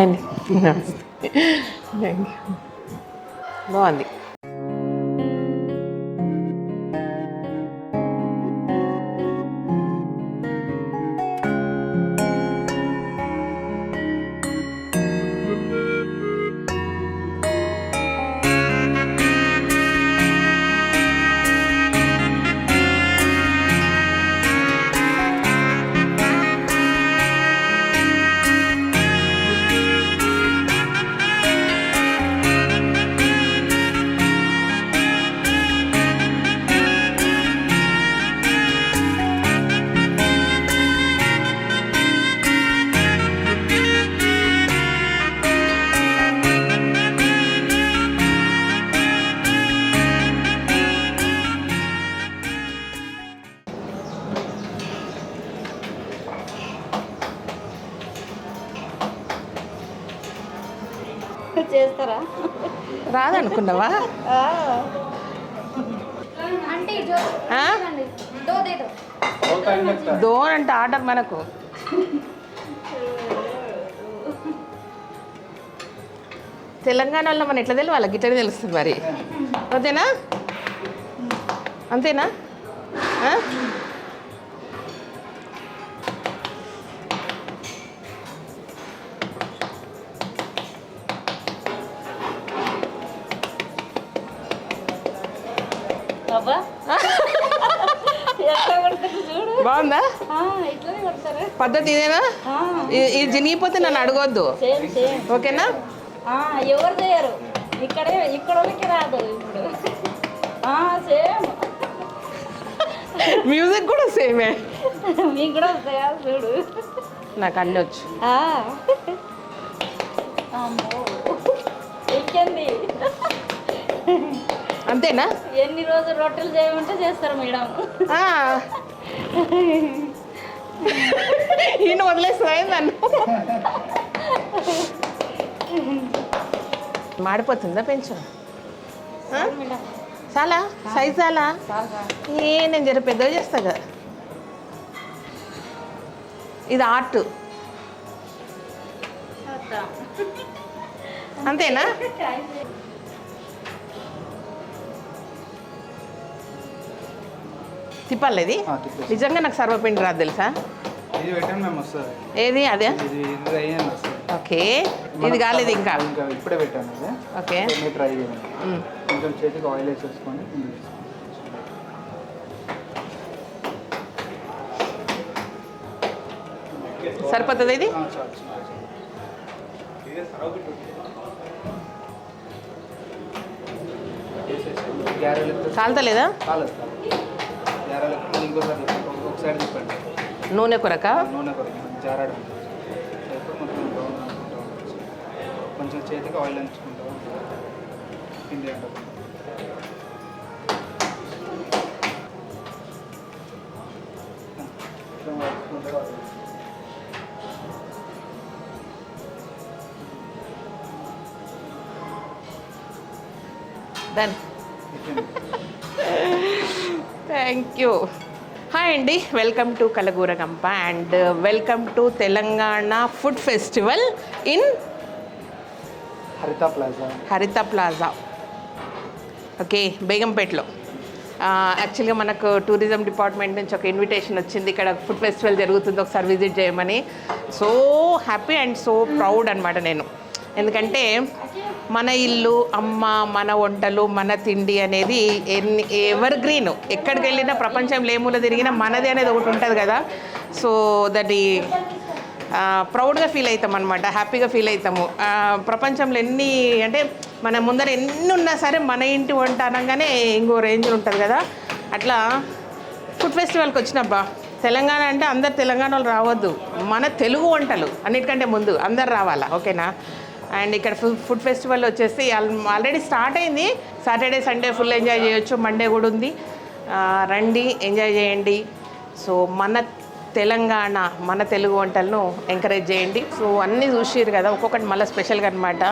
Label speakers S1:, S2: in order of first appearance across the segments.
S1: అండి నమస్తే. Thank you. బాగుంది.
S2: చేస్తారా?
S1: రాదనుకున్నావా? దోన్ అంటే ఆర్డర్ మనకు. తెలంగాణలో మన ఎట్లా తెలియదు వాళ్ళకి ఇట్లనే తెలుస్తుంది మరి. అంతేనా? అంతేనా? బాగుందా పద్ధతి? ఇదేనా? ఇది జినిగిపోతే నన్ను అడగొద్దు, ఓకేనా?
S2: ఎవరు చేయరు ఇక్కడే, ఇక్కడ రాదు ఇప్పుడు. సేమ్
S1: మ్యూజిక్ కూడా సేమే.
S2: మీకు కూడా వస్తాయా? చూడు,
S1: నాకు అన్నీ వచ్చు.
S2: ఎక్కింది.
S1: అంతేనా?
S2: ఎన్ని రోజులు రొట్టెలు చేయమంటే చేస్తారు మేడం.
S1: ఈయన వదిలేస్తా నన్ను. మాడిపోతుందా పెంచు? చాలా సైజ్ చాలా నేను జర పెద్దగా చేస్తా కదా. ఇది ఆర్ట్. అంతేనా? తిప్పాలి. ఇది నిజంగా నాకు సర్వపిండి రాదు తెలుసా? ఏది అదే? ఓకే, ఇది కాలేదు ఇంకా.
S3: ఇప్పుడే పెట్టాను.
S1: ఓకే,
S3: ట్రై చేయండి. కొంచెం చేతికి ఆయిల్ వేసేసుకొని
S1: సరిపోతుంది ఇది. కాలుతలేదా?
S3: ఒకసారి తిప్పండి.
S1: నూనె కొరక?
S3: నూనె కొరక జారాడు మొత్తం కొంచెం చేతికి ఆయిల్ అంచుకుంటాం. పిండి అంటారు.
S1: డన్. Thank you. హాయ్ అండి, welcome to Kalagooragampa and welcome to Telangana food festival in హరిత ప్లాజా. ఓకే, బేగంపేటలో. యాక్చువల్గా మనకు టూరిజం డిపార్ట్మెంట్ నుంచి ఒక ఇన్విటేషన్ వచ్చింది, ఇక్కడ ఫుడ్ ఫెస్టివల్ జరుగుతుంది, ఒకసారి విజిట్ చేయమని. So happy and so proud అనమాట నేను. ఎందుకంటే మన ఇల్లు, అమ్మ, మన వంటలు, మన తిండి అనేది ఎవర్ గ్రీన్. ఎక్కడికి వెళ్ళినా, ప్రపంచంలో ఏ మూల తిరిగినా మనది అనేది ఒకటి ఉంటుంది కదా. సో దట్ ప్రౌడ్గా ఫీల్ అవుతాం అనమాట, హ్యాపీగా ఫీల్ అవుతాము. ప్రపంచంలో ఎన్ని అంటే మన ముందర ఎన్ని ఉన్నా సరే మన ఇంటి వంట అనగానే ఇంకో రేంజ్ ఉంటుంది కదా. అట్లా ఫుడ్ ఫెస్టివల్కి వచ్చినబ్బా. తెలంగాణ అంటే అందరు తెలంగాణలో రావద్దు, మన తెలుగు వంటలు అన్నిటికంటే ముందు అందరు రావాలా, ఓకేనా? అండ్ ఇక్కడ ఫుడ్ ఫెస్టివల్ వచ్చేసి ఆల్రెడీ స్టార్ట్ అయింది. సాటర్డే సండే ఫుల్ ఎంజాయ్ చేయొచ్చు, మండే కూడా ఉంది. రండి, ఎంజాయ్ చేయండి. సో మన తెలంగాణ, మన తెలుగు వంటలను ఎంకరేజ్ చేయండి. సో అన్నీ చూసిరు కదా, ఒక్కొక్కటి మళ్ళీ స్పెషల్గా అనమాట.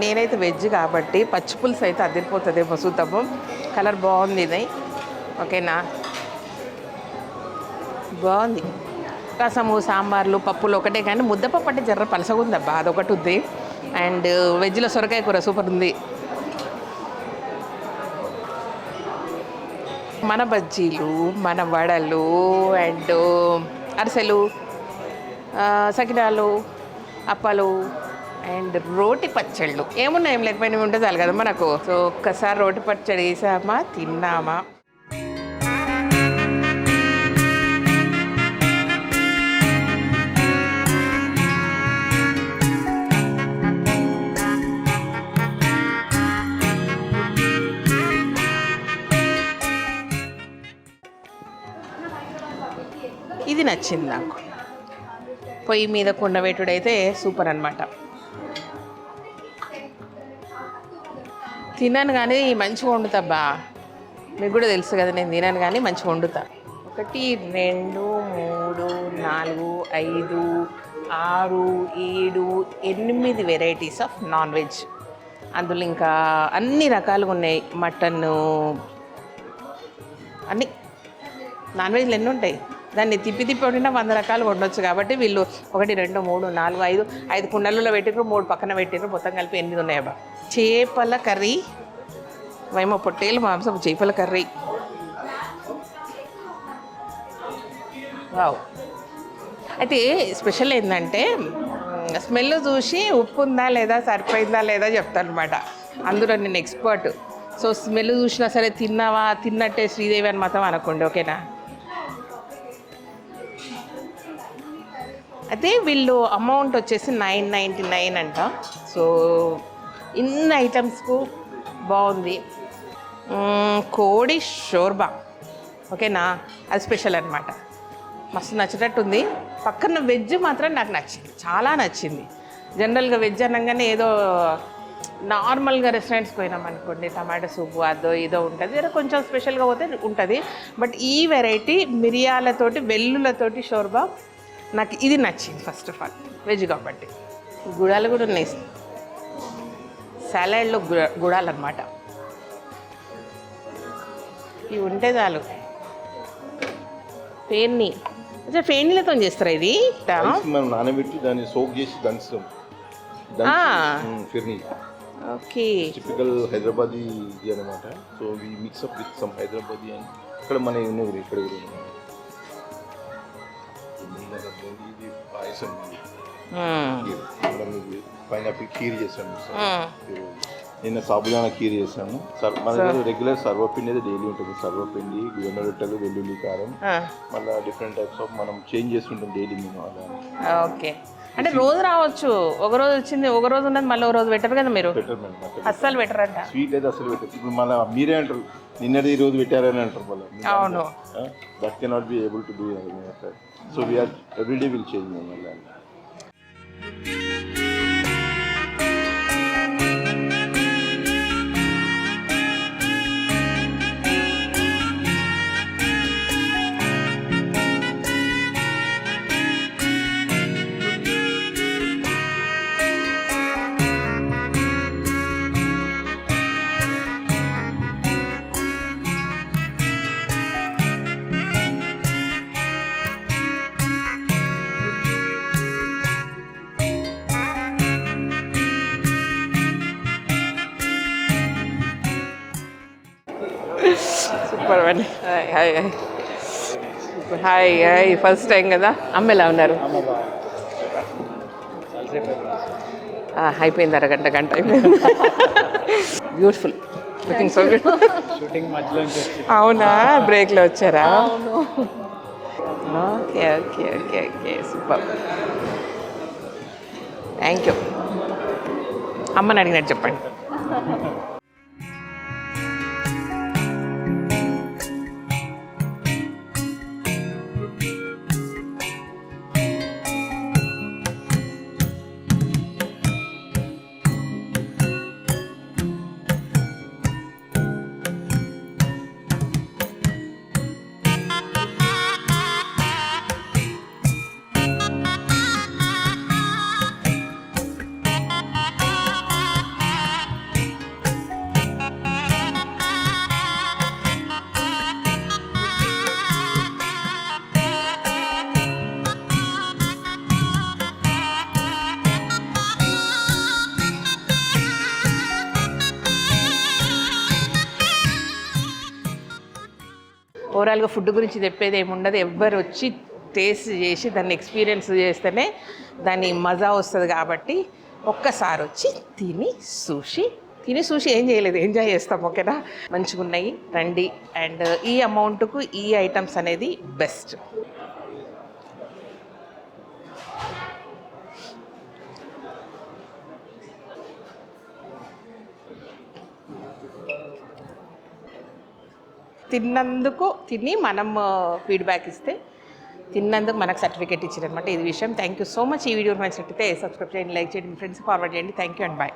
S1: నేనైతే వెజ్ కాబట్టి పచ్చి పులుసు అయితే అదిరిపోతుంది. మసూతప్పం కలర్ బాగుంది ఇది, ఓకేనా? బాగుంది. రసము సాంబార్లు పప్పులు ఒకటే, కానీ ముద్దపప్పు అంటే జర్ర పలసగా ఉందబ్బా, అదొకటి ఉంది. అండ్ వెజ్లో సొరకాయ కూర సూపర్ ఉంది. మన బజ్జీలు, మన వడలు అండ్ అరిసెలు, సకినాలు, అప్పాలు అండ్ రోటి పచ్చళ్ళు. ఏమున్నా ఏం లేకపోయినా ఉంటే చాలు కదా మనకు. సో ఒక్కసారి రోటి పచ్చడి వేసామా, తిన్నామా. ఇది నచ్చింది నాకు. పొయ్యి మీద కుండబెట్టుడైతే సూపర్ అనమాట. తిన్నాను కానీ మంచిగా వండుతాబ్బా, మీకు కూడా తెలుసు కదా, నేను తినాను కానీ మంచిగా వండుతా. 1 2 3 4 5 6 7 8 వెరైటీస్ ఆఫ్ నాన్ వెజ్. అందులో ఇంకా అన్ని రకాలుగా ఉన్నాయి. మటన్, అన్నీ నాన్ వెజ్లు ఎన్ని ఉంటాయి, దాన్ని తిప్పి వండినా 100 రకాలు వండొచ్చు. కాబట్టి వీళ్ళు 1 2 3 4 5 కుండలలో పెట్టిర్రు, 3 పక్కన పెట్టిర్రు, మొత్తం కలిపి 8 ఉన్నాయబ్బా. చేపల కర్రీ, వైమో పొట్టేలు మాంసం చేపల కర్రీ. వావ్. అయితే స్పెషల్ ఏంటంటే స్మెల్ చూసి ఉప్పు ఉందా లేదా, సరిపోయిందా లేదా చెప్తాను అనమాట. అందులో నేను ఎక్స్పర్ట్. సో స్మెల్ చూసినా సరే తిన్నావా, తిన్నట్టే శ్రీదేవి అని మాత్రం అనుకోండి, ఓకేనా. అయితే వీళ్ళు అమౌంట్ వచ్చేసి 999 అంట. సో ఇన్ని ఐటమ్స్కు బాగుంది. కోడి షోర్బా, ఓకేనా, అది స్పెషల్ అనమాట. మస్తు నచ్చేటట్టుంది. పక్కన వెజ్ మాత్రం నాకు నచ్చింది, చాలా నచ్చింది. జనరల్గా వెజ్ అనగానే ఏదో నార్మల్గా రెస్టారెంట్స్కి పోయినాం అనుకోండి, టమాటో సూపు అదో ఇదో ఉంటుంది, ఏదో కొంచెం స్పెషల్గా పోతే ఉంటుంది. బట్ ఈ వెరైటీ మిరియాలతోటి వెల్లులతోటి షోర్బా నాకు ఇది నచ్చింది. ఫస్ట్ ఆఫ్ ఆల్ వెజ్ కాబట్టి. గుడాలు కూడా ఉన్నాయి, సాలడ్లో గుడాలు అనమాట. ఇవి ఉంటే చాలు. ఫేన్ని అచ్చా, ఫేన్లతో చేస్తారా ఇది?
S4: మనం నానబెట్టి దాన్ని సోక్ చేసి దంచుతాం. ఫిర్నీ
S1: ఓకే,
S4: టిపికల్ హైదరాబాదీ ఇది అనమాట. So we mix up with some Hyderabadi అని ఇక్కడ మన ఉన్నవి ఇక్కడ కూడా ఇది పాయసం, పైనాపిల్ ఖీర్ చేసాము. నిన్న సాబుదానా ఖీర్ చేసాము. మన దగ్గర రెగ్యులర్ సర్వపిండి అయితే డైలీ ఉంటుంది. సర్వపిండి, గుండె రొట్టెలు, వెల్లుల్లి కారం, మళ్ళీ డిఫరెంట్ టైప్స్ ఆఫ్ మనం చేంజ్ చేస్తుంటాం డైలీ మేము అలా.
S1: ఓకే, అంటే రోజు రావచ్చు, ఒక రోజు వచ్చింది ఒక రోజు ఉన్నది మళ్ళీ ఒక రోజు పెట్టరు కదా మీరు?
S4: బెటర్ మేడం,
S1: అస్సలు బెటర్ అంట.
S4: స్వీట్ అయితే అసలు పెట్టరు. ఇప్పుడు మళ్ళీ మీరే అంటారు నిన్నది ఈ రోజు పెట్టారని అంటారు మళ్ళీ.
S1: అవును,
S4: that cannot be able to do. So we are everyday will change మళ్ళీ.
S1: సూపర్ అండి. Hi hi hi hi, first time కదా. అమ్మ ఎలా ఉన్నారు? అయిపోయింది, అరగంట గంట అయిపోయింది. Beautiful, looking so good. అవునా, బ్రేక్లో వచ్చారా? Okay okay okay okay, super. Thank you. అమ్మని అడిగినట్టు చెప్పండి. ఓవరాల్గా ఫుడ్ గురించి చెప్పేది ఏముండదు, ఎవ్వరు వచ్చి టేస్ట్ చేసి దాన్ని ఎక్స్పీరియన్స్ చేస్తేనే దాని మజా వస్తుంది. కాబట్టి ఒక్కసారి వచ్చి తిని చూసి ఏం చేయలేదు, ఎంజాయ్ చేస్తాం. ఓకేనా, మంచిగా ఉన్నాయి, రండి. అండ్ ఈ అమౌంట్కు ఈ ఐటమ్స్ అనేది బెస్ట్. తిని మనం ఫీడ్బ్యాక్ ఇస్తే తిన్నందుకు మనకు సర్టిఫికేట్ ఇచ్చారనమాట. ఇది విషయం. Thank you so much. ఈ వీడియో నచ్చినట్టయితే సబ్స్క్రైబ్ చేయండి, లైక్ చేయండి, మీ ఫ్రెండ్స్ ఫార్వర్డ్ చేయండి. Thank you and bye.